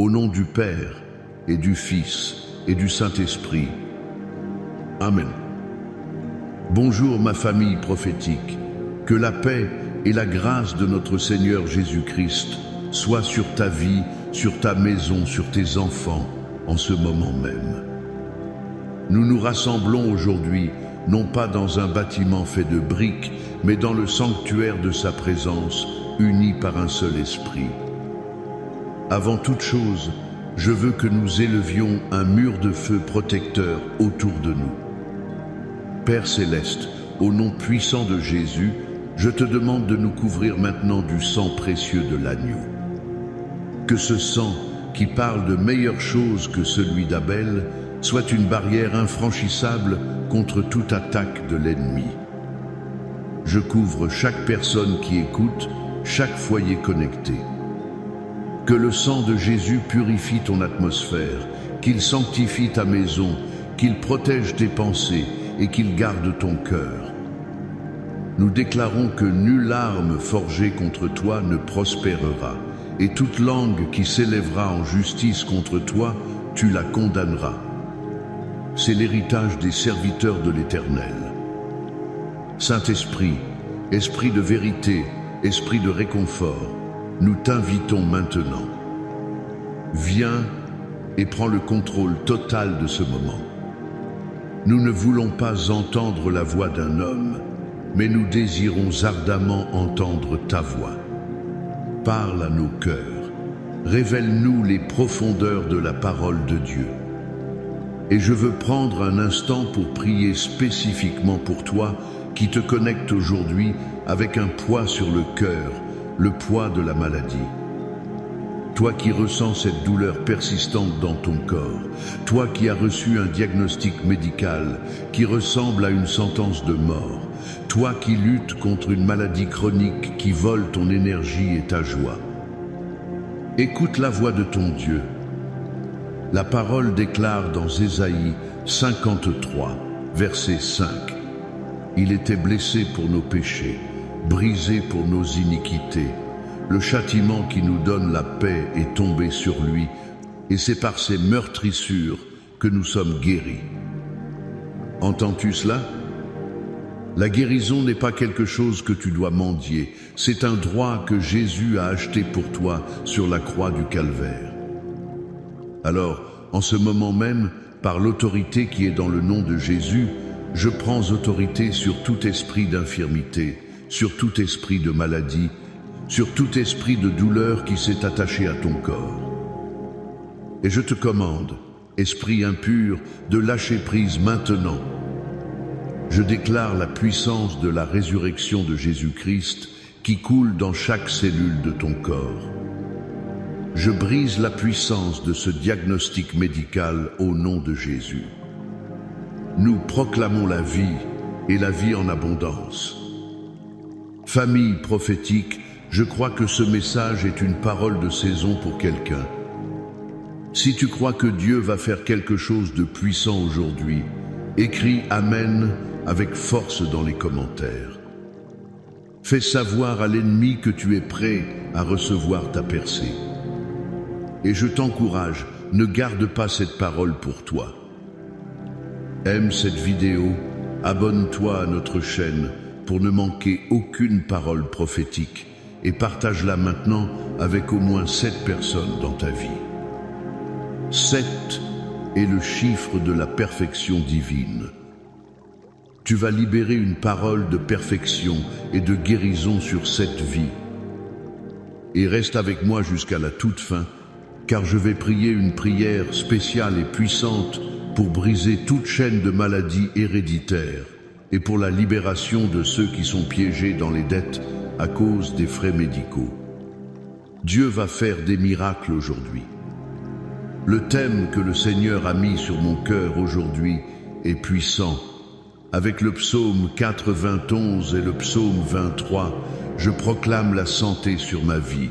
au nom du Père, et du Fils, et du Saint-Esprit. Amen. Bonjour ma famille prophétique, que la paix et la grâce de notre Seigneur Jésus-Christ soient sur ta vie, sur ta maison, sur tes enfants, en ce moment même. Nous nous rassemblons aujourd'hui, non pas dans un bâtiment fait de briques, mais dans le sanctuaire de sa présence, unis par un seul esprit. Avant toute chose, je veux que nous élevions un mur de feu protecteur autour de nous. Père céleste, au nom puissant de Jésus, je te demande de nous couvrir maintenant du sang précieux de l'agneau. Que ce sang, qui parle de meilleures choses que celui d'Abel, soit une barrière infranchissable contre toute attaque de l'ennemi. Je couvre chaque personne qui écoute, chaque foyer connecté. Que le sang de Jésus purifie ton atmosphère, qu'il sanctifie ta maison, qu'il protège tes pensées et qu'il garde ton cœur. Nous déclarons que nulle arme forgée contre toi ne prospérera, et toute langue qui s'élèvera en justice contre toi, tu la condamneras. C'est l'héritage des serviteurs de l'Éternel. Saint-Esprit, Esprit de vérité, Esprit de réconfort, nous t'invitons maintenant. Viens et prends le contrôle total de ce moment. Nous ne voulons pas entendre la voix d'un homme, mais nous désirons ardemment entendre ta voix. Parle à nos cœurs, révèle-nous les profondeurs de la parole de Dieu. Et je veux prendre un instant pour prier spécifiquement pour toi qui te connecte aujourd'hui avec un poids sur le cœur, le poids de la maladie. Toi qui ressens cette douleur persistante dans ton corps, toi qui as reçu un diagnostic médical qui ressemble à une sentence de mort, toi qui luttes contre une maladie chronique qui vole ton énergie et ta joie. Écoute la voix de ton Dieu. La parole déclare dans Ésaïe 53, verset 5. Il était blessé pour nos péchés, brisé pour nos iniquités. Le châtiment qui nous donne la paix est tombé sur lui, et c'est par ses meurtrissures que nous sommes guéris. Entends-tu cela? La guérison n'est pas quelque chose que tu dois mendier, c'est un droit que Jésus a acheté pour toi sur la croix du Calvaire. Alors, en ce moment même, par l'autorité qui est dans le nom de Jésus, je prends autorité sur tout esprit d'infirmité, sur tout esprit de maladie, sur tout esprit de douleur qui s'est attaché à ton corps. Et je te commande, esprit impur, de lâcher prise maintenant. Je déclare la puissance de la résurrection de Jésus-Christ qui coule dans chaque cellule de ton corps. Je brise la puissance de ce diagnostic médical au nom de Jésus. Nous proclamons la vie et la vie en abondance. Famille prophétique, je crois que ce message est une parole de saison pour quelqu'un. Si tu crois que Dieu va faire quelque chose de puissant aujourd'hui, écris Amen avec force dans les commentaires. Fais savoir à l'ennemi que tu es prêt à recevoir ta percée. Et je t'encourage, ne garde pas cette parole pour toi. Aime cette vidéo, abonne-toi à notre chaîne pour ne manquer aucune parole prophétique et partage-la maintenant avec au moins 7 personnes dans ta vie. 7 est le chiffre de la perfection divine. Tu vas libérer une parole de perfection et de guérison sur cette vie. Et reste avec moi jusqu'à la toute fin, car je vais prier une prière spéciale et puissante pour briser toute chaîne de maladies héréditaires et pour la libération de ceux qui sont piégés dans les dettes à cause des frais médicaux. Dieu va faire des miracles aujourd'hui. Le thème que le Seigneur a mis sur mon cœur aujourd'hui est puissant. Avec le psaume 91 et le psaume 23, je proclame la santé sur ma vie.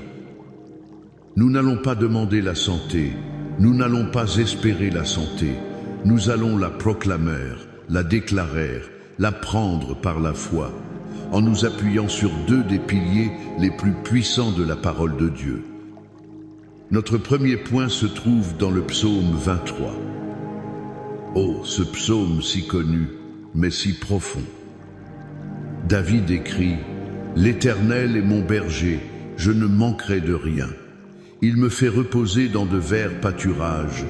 Nous n'allons pas demander la santé, nous n'allons pas espérer la santé, nous allons la proclamer, la déclarer, la prendre par la foi, en nous appuyant sur 2 des piliers les plus puissants de la parole de Dieu. Notre premier point se trouve dans le psaume 23. Oh, ce psaume si connu, mais si profond. David écrit « L'Éternel est mon berger, je ne manquerai de rien. Il me fait reposer dans de verts pâturages.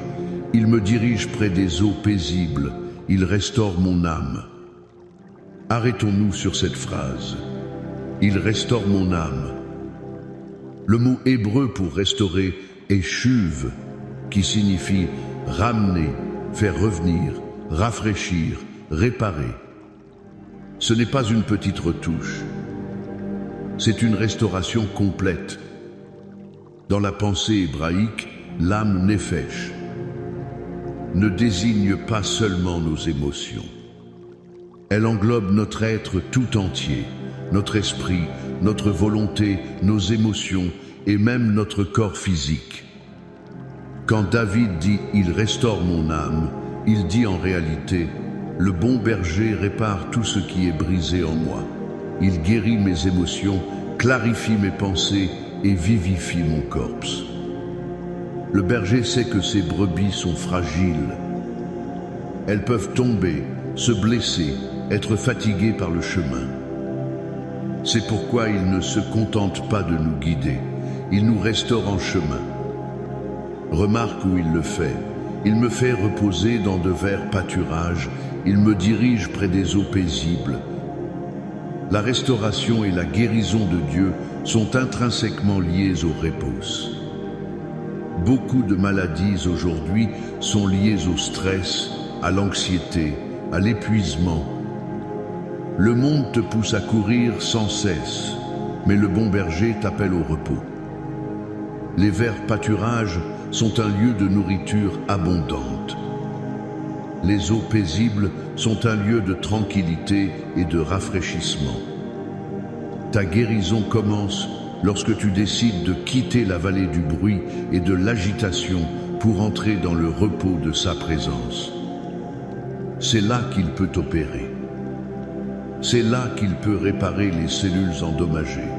Il me dirige près des eaux paisibles. Il restaure mon âme. » Arrêtons-nous sur cette phrase. « Il restaure mon âme ». Le mot hébreu pour restaurer est shuv, qui signifie ramener, faire revenir, rafraîchir, réparer. Ce n'est pas une petite retouche. C'est une restauration complète. Dans la pensée hébraïque, l'âme nefesh ne désigne pas seulement nos émotions. Elle englobe notre être tout entier, notre esprit, notre volonté, nos émotions et même notre corps physique. Quand David dit « Il restaure mon âme », il dit en réalité « Le bon berger répare tout ce qui est brisé en moi. Il guérit mes émotions, clarifie mes pensées et vivifie mon corps. » Le berger sait que ses brebis sont fragiles. Elles peuvent tomber, se blesser, être fatiguées par le chemin. C'est pourquoi il ne se contente pas de nous guider. Il nous restaure en chemin. Remarque où il le fait. Il me fait reposer dans de verts pâturages. Il me dirige près des eaux paisibles. La restauration et la guérison de Dieu sont intrinsèquement liées au repos. Beaucoup de maladies aujourd'hui sont liées au stress, à l'anxiété, à l'épuisement. Le monde te pousse à courir sans cesse, mais le bon berger t'appelle au repos. Les verts pâturages sont un lieu de nourriture abondante. Les eaux paisibles sont un lieu de tranquillité et de rafraîchissement. Ta guérison commence lorsque tu décides de quitter la vallée du bruit et de l'agitation pour entrer dans le repos de sa présence. C'est là qu'il peut opérer. C'est là qu'il peut réparer les cellules endommagées.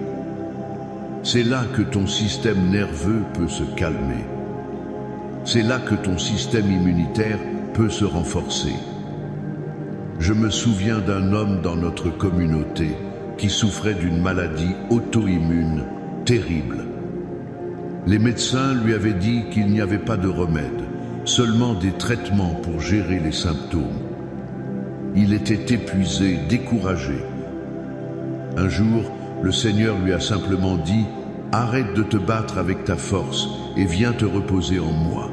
C'est là que ton système nerveux peut se calmer. C'est là que ton système immunitaire peut se renforcer. Je me souviens d'un homme dans notre communauté qui souffrait d'une maladie auto-immune terrible. Les médecins lui avaient dit qu'il n'y avait pas de remède, seulement des traitements pour gérer les symptômes. Il était épuisé, découragé. Un jour, le Seigneur lui a simplement dit « Arrête de te battre avec ta force et viens te reposer en moi ».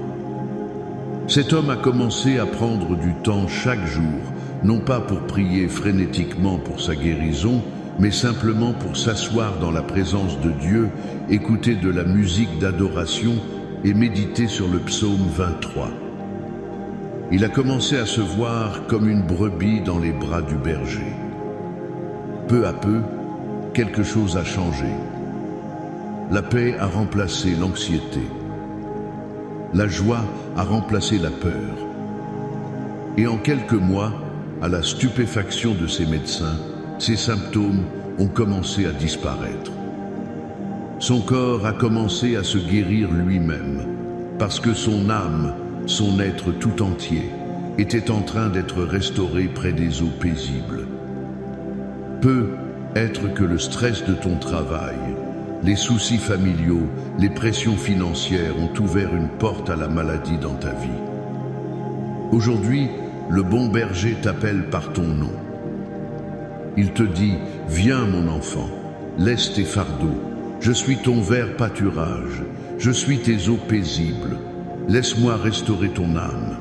Cet homme a commencé à prendre du temps chaque jour, non pas pour prier frénétiquement pour sa guérison, mais simplement pour s'asseoir dans la présence de Dieu, écouter de la musique d'adoration et méditer sur le psaume 23. Il a commencé à se voir comme une brebis dans les bras du berger. Peu à peu, quelque chose a changé. La paix a remplacé l'anxiété. La joie a remplacé la peur. Et en quelques mois, à la stupéfaction de ses médecins, ses symptômes ont commencé à disparaître. Son corps a commencé à se guérir lui-même, parce que son âme, son être tout entier, était en train d'être restauré près des eaux paisibles. Peut être que le stress de ton travail, les soucis familiaux, les pressions financières ont ouvert une porte à la maladie dans ta vie. Aujourd'hui, le bon berger t'appelle par ton nom. Il te dit « Viens mon enfant, laisse tes fardeaux, je suis ton vert pâturage, je suis tes eaux paisibles, laisse-moi restaurer ton âme. »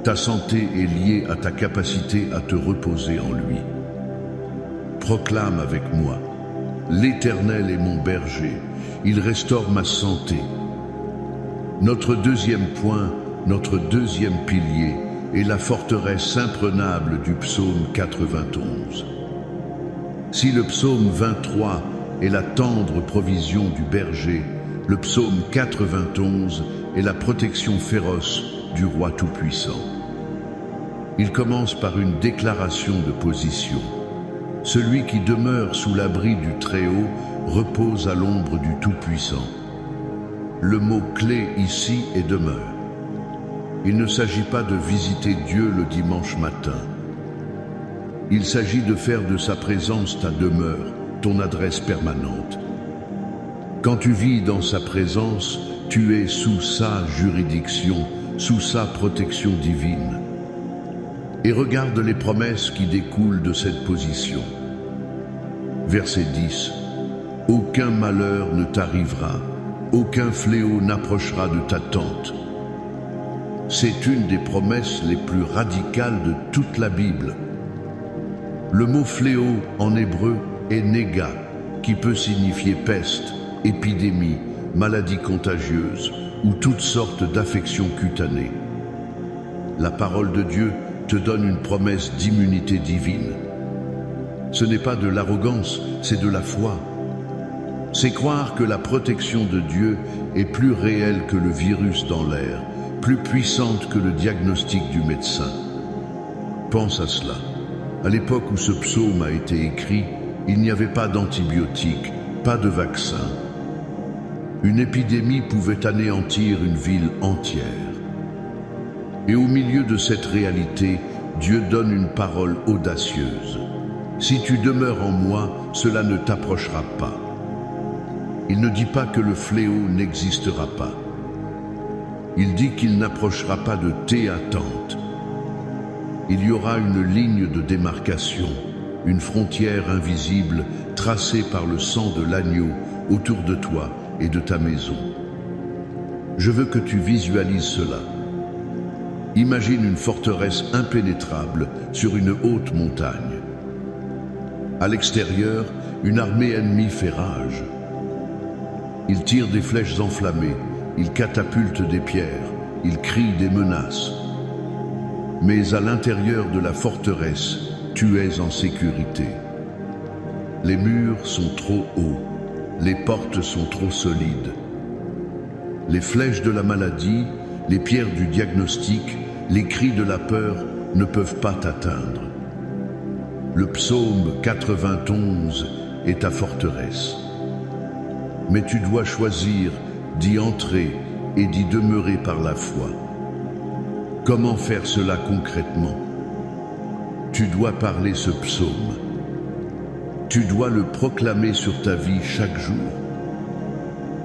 Ta santé est liée à ta capacité à te reposer en lui. Proclame avec moi « L'Éternel est mon berger, il restaure ma santé. » Notre deuxième point, notre deuxième pilier, est la forteresse imprenable du psaume 91. Si le psaume 23 est la tendre provision du berger, le psaume 91 est la protection féroce du roi tout-puissant. Il commence par une déclaration de position. Celui qui demeure sous l'abri du Très-Haut repose à l'ombre du Tout-Puissant. le mot clé ici est demeure. Il ne s'agit pas de visiter Dieu le dimanche matin. Il s'agit de faire de sa présence ta demeure, ton adresse permanente. Quand tu vis dans sa présence, tu es sous sa juridiction, sous sa protection divine. Et regarde les promesses qui découlent de cette position. Verset 10. Aucun malheur ne t'arrivera, aucun fléau n'approchera de ta tente. C'est une des promesses les plus radicales de toute la Bible. Le mot fléau en hébreu est néga, qui peut signifier peste, épidémie, maladie contagieuse ou toutes sortes d'affections cutanées. La parole de Dieu te donne une promesse d'immunité divine. Ce n'est pas de l'arrogance, c'est de la foi. C'est croire que la protection de Dieu est plus réelle que le virus dans l'air, plus puissante que le diagnostic du médecin. Pense à cela. À l'époque où ce psaume a été écrit, il n'y avait pas d'antibiotiques, pas de vaccin. Une épidémie pouvait anéantir une ville entière. Et au milieu de cette réalité, Dieu donne une parole audacieuse. Si tu demeures en moi, cela ne t'approchera pas. Il ne dit pas que le fléau n'existera pas. Il dit qu'il n'approchera pas de tes attentes. Il y aura une ligne de démarcation, une frontière invisible tracée par le sang de l'agneau autour de toi et de ta maison. Je veux que tu visualises cela. Imagine une forteresse impénétrable sur une haute montagne. À l'extérieur, une armée ennemie fait rage. Ils tirent des flèches enflammées, ils catapultent des pierres, ils crient des menaces. Mais à l'intérieur de la forteresse, tu es en sécurité. Les murs sont trop hauts, les portes sont trop solides. Les flèches de la maladie, les pierres du diagnostic, les cris de la peur ne peuvent pas t'atteindre. Le psaume 91 est ta forteresse. Mais tu dois choisir d'y entrer et d'y demeurer par la foi. Comment faire cela concrètement? Tu dois parler ce psaume. Tu dois le proclamer sur ta vie chaque jour.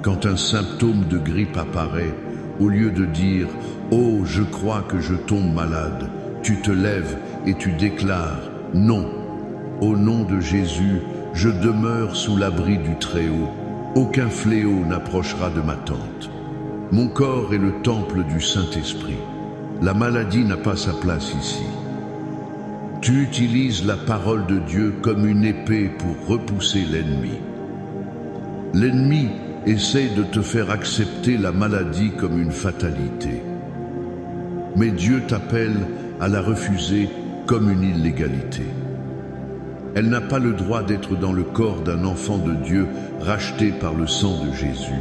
Quand un symptôme de grippe apparaît, au lieu de dire « Oh, je crois que je tombe malade », tu te lèves et tu déclares « Non, au nom de Jésus, je demeure sous l'abri du Très-Haut. Aucun fléau n'approchera de ma tente. Mon corps est le temple du Saint-Esprit. La maladie n'a pas sa place ici. » Tu utilises la parole de Dieu comme une épée pour repousser l'ennemi. L'ennemi essaie de te faire accepter la maladie comme une fatalité. Mais Dieu t'appelle à la refuser comme une illégalité. Elle n'a pas le droit d'être dans le corps d'un enfant de Dieu racheté par le sang de Jésus.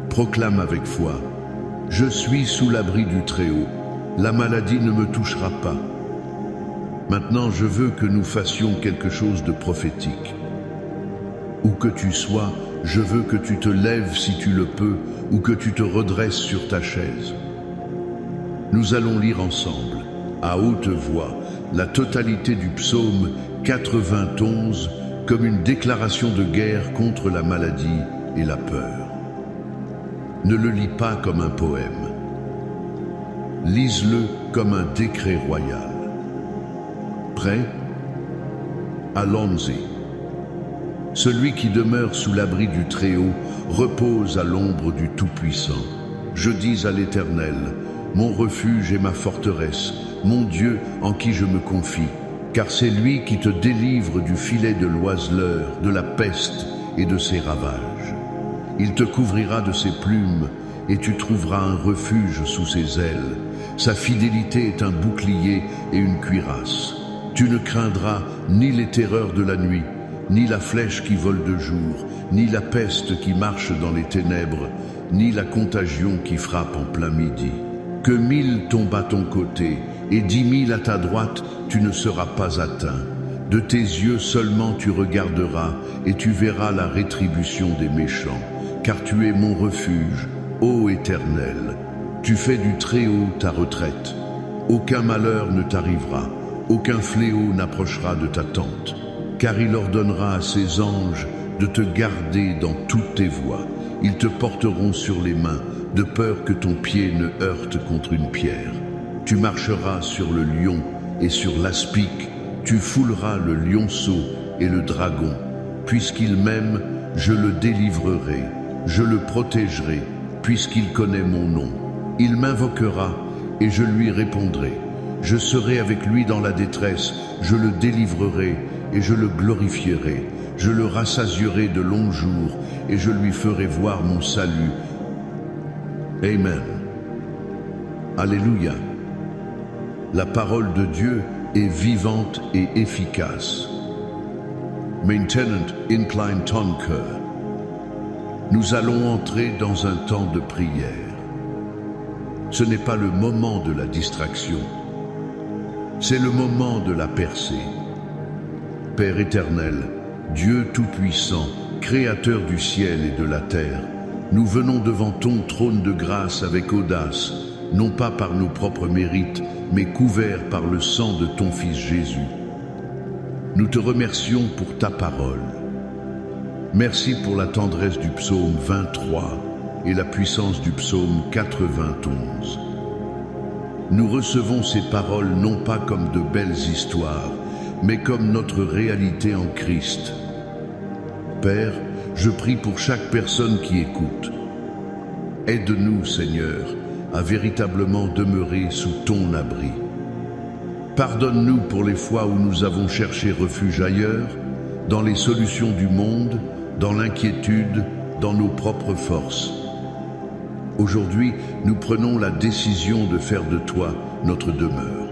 Proclame avec foi, « Je suis sous l'abri du Très-Haut. La maladie ne me touchera pas. » Maintenant, je veux que nous fassions quelque chose de prophétique. Où que tu sois, je veux que tu te lèves si tu le peux, ou que tu te redresses sur ta chaise. Nous allons lire ensemble, à haute voix, la totalité du psaume 91 comme une déclaration de guerre contre la maladie et la peur. Ne le lis pas comme un poème. Lise-le comme un décret royal. Prêt? Allons-y. Celui qui demeure sous l'abri du Très-Haut repose à l'ombre du Tout-Puissant. Je dis à l'Éternel, mon refuge et ma forteresse, mon Dieu en qui je me confie, car c'est lui qui te délivre du filet de l'oiseleur, de la peste et de ses ravages. Il te couvrira de ses plumes et tu trouveras un refuge sous ses ailes. Sa fidélité est un bouclier et une cuirasse. Tu ne craindras ni les terreurs de la nuit, ni la flèche qui vole de jour, ni la peste qui marche dans les ténèbres, ni la contagion qui frappe en plein midi. Que 1000 tombent à ton côté et 10 000 à ta droite, tu ne seras pas atteint. De tes yeux seulement tu regarderas et tu verras la rétribution des méchants, car tu es mon refuge, ô Éternel. Tu fais du Très-Haut ta retraite. Aucun malheur ne t'arrivera, aucun fléau n'approchera de ta tente, car il ordonnera à ses anges de te garder dans toutes tes voies. Ils te porteront sur les mains, de peur que ton pied ne heurte contre une pierre. Tu marcheras sur le lion et sur l'aspic, tu fouleras le lionceau et le dragon. Puisqu'il m'aime, je le délivrerai, je le protégerai, puisqu'il connaît mon nom. Il m'invoquera et je lui répondrai. Je serai avec lui dans la détresse, je le délivrerai et je le glorifierai. Je le rassasierai de longs jours et je lui ferai voir mon salut. Amen. Alléluia. La parole de Dieu est vivante et efficace. Maintenant, incline ton cœur. Nous allons entrer dans un temps de prière. Ce n'est pas le moment de la distraction. C'est le moment de la percée. Père éternel, Dieu tout-puissant, créateur du ciel et de la terre, nous venons devant ton trône de grâce avec audace, non pas par nos propres mérites, mais couverts par le sang de ton Fils Jésus. Nous te remercions pour ta parole. Merci pour la tendresse du psaume 23 et la puissance du psaume 91. Nous recevons ces paroles non pas comme de belles histoires, mais comme notre réalité en Christ. Père, je prie pour chaque personne qui écoute. Aide-nous, Seigneur, à véritablement demeurer sous ton abri. Pardonne-nous pour les fois où nous avons cherché refuge ailleurs, dans les solutions du monde, dans l'inquiétude, dans nos propres forces. Aujourd'hui, nous prenons la décision de faire de toi notre demeure.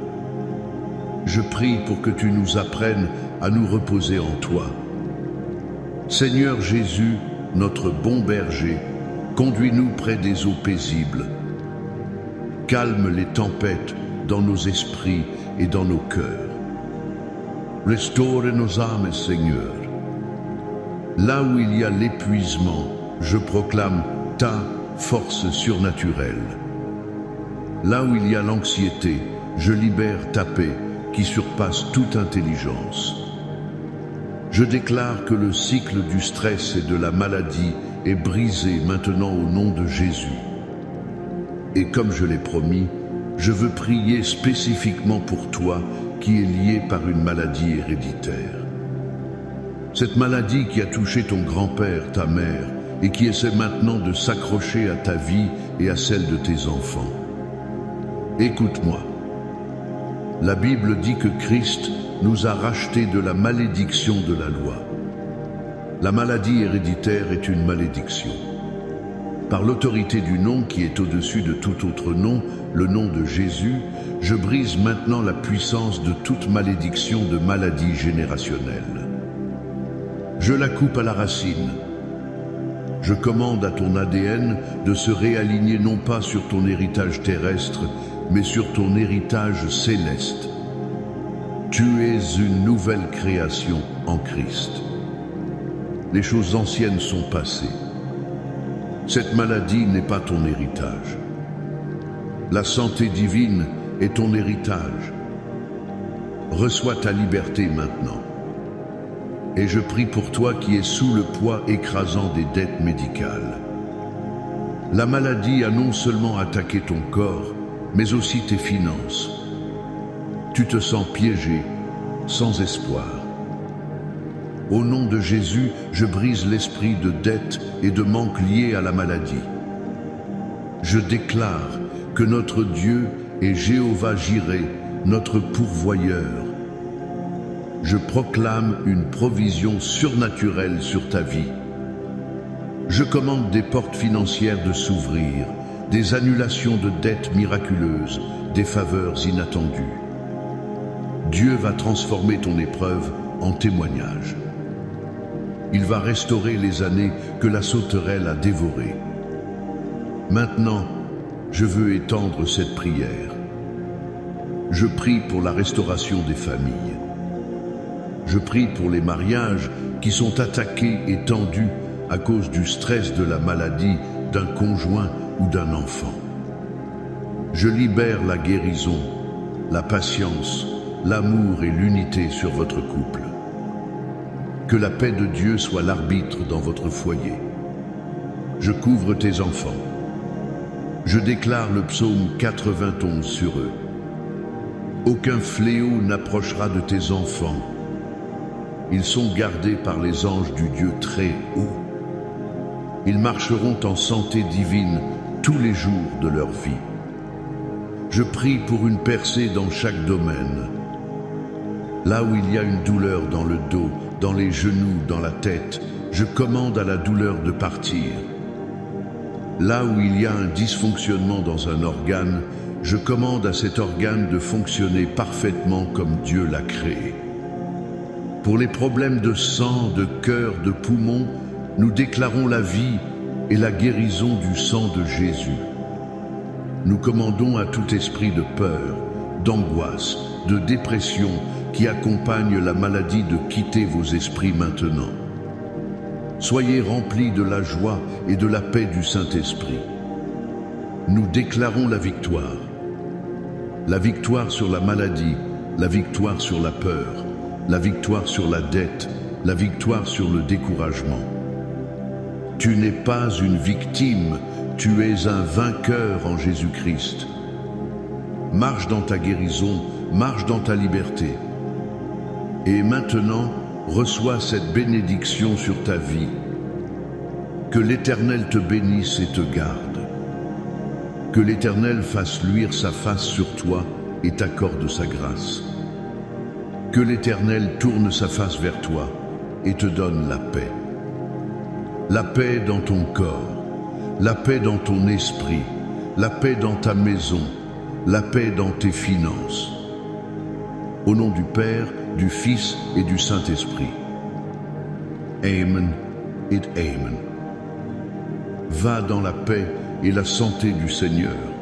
Je prie pour que tu nous apprennes à nous reposer en toi. Seigneur Jésus, notre bon berger, conduis-nous près des eaux paisibles. Calme les tempêtes dans nos esprits et dans nos cœurs. Restaure nos âmes, Seigneur. Là où il y a l'épuisement, je proclame ta force surnaturelle. Là où il y a l'anxiété, je libère ta paix qui surpasse toute intelligence. Je déclare que le cycle du stress et de la maladie est brisé maintenant au nom de Jésus. Et comme je l'ai promis, je veux prier spécifiquement pour toi qui est lié par une maladie héréditaire. Cette maladie qui a touché ton grand-père, ta mère, et qui essaie maintenant de s'accrocher à ta vie et à celle de tes enfants. Écoute-moi. La Bible dit que Christ nous a rachetés de la malédiction de la loi. La maladie héréditaire est une malédiction. Par l'autorité du nom qui est au-dessus de tout autre nom, le nom de Jésus, je brise maintenant la puissance de toute malédiction de maladie générationnelle. Je la coupe à la racine. Je commande à ton ADN de se réaligner non pas sur ton héritage terrestre, mais sur ton héritage céleste. Tu es une nouvelle création en Christ. Les choses anciennes sont passées. Cette maladie n'est pas ton héritage. La santé divine est ton héritage. Reçois ta liberté maintenant. Et je prie pour toi qui es sous le poids écrasant des dettes médicales. La maladie a non seulement attaqué ton corps, mais aussi tes finances. Tu te sens piégé, sans espoir. Au nom de Jésus, je brise l'esprit de dette et de manque lié à la maladie. Je déclare que notre Dieu est Jéhovah Jireh, notre pourvoyeur. Je proclame une provision surnaturelle sur ta vie. Je commande des portes financières de s'ouvrir, des annulations de dettes miraculeuses, des faveurs inattendues. Dieu va transformer ton épreuve en témoignage. Il va restaurer les années que la sauterelle a dévorées. Maintenant, je veux étendre cette prière. Je prie pour la restauration des familles. Je prie pour les mariages qui sont attaqués et tendus à cause du stress de la maladie d'un conjoint ou d'un enfant. Je libère la guérison, la patience, l'amour et l'unité sur votre couple. Que la paix de Dieu soit l'arbitre dans votre foyer. Je couvre tes enfants. Je déclare le psaume 91 sur eux. Aucun fléau n'approchera de tes enfants. Ils sont gardés par les anges du Dieu très haut. Ils marcheront en santé divine tous les jours de leur vie. Je prie pour une percée dans chaque domaine. Là où il y a une douleur dans le dos, dans les genoux, dans la tête, je commande à la douleur de partir. Là où il y a un dysfonctionnement dans un organe, je commande à cet organe de fonctionner parfaitement comme Dieu l'a créé. Pour les problèmes de sang, de cœur, de poumons, nous déclarons la vie et la guérison du sang de Jésus. Nous commandons à tout esprit de peur, d'angoisse, de dépression qui accompagne la maladie de quitter vos esprits maintenant. Soyez remplis de la joie et de la paix du Saint-Esprit. Nous déclarons la victoire. La victoire sur la maladie, la victoire sur la peur, la victoire sur la dette, la victoire sur le découragement. Tu n'es pas une victime, tu es un vainqueur en Jésus-Christ. Marche dans ta guérison, marche dans ta liberté. Et maintenant, reçois cette bénédiction sur ta vie. Que l'Éternel te bénisse et te garde. Que l'Éternel fasse luire sa face sur toi et t'accorde sa grâce. Que l'Éternel tourne sa face vers toi et te donne la paix. La paix dans ton corps, la paix dans ton esprit, la paix dans ta maison, la paix dans tes finances. Au nom du Père, du Fils et du Saint-Esprit. Amen et Amen. Va dans la paix et la santé du Seigneur.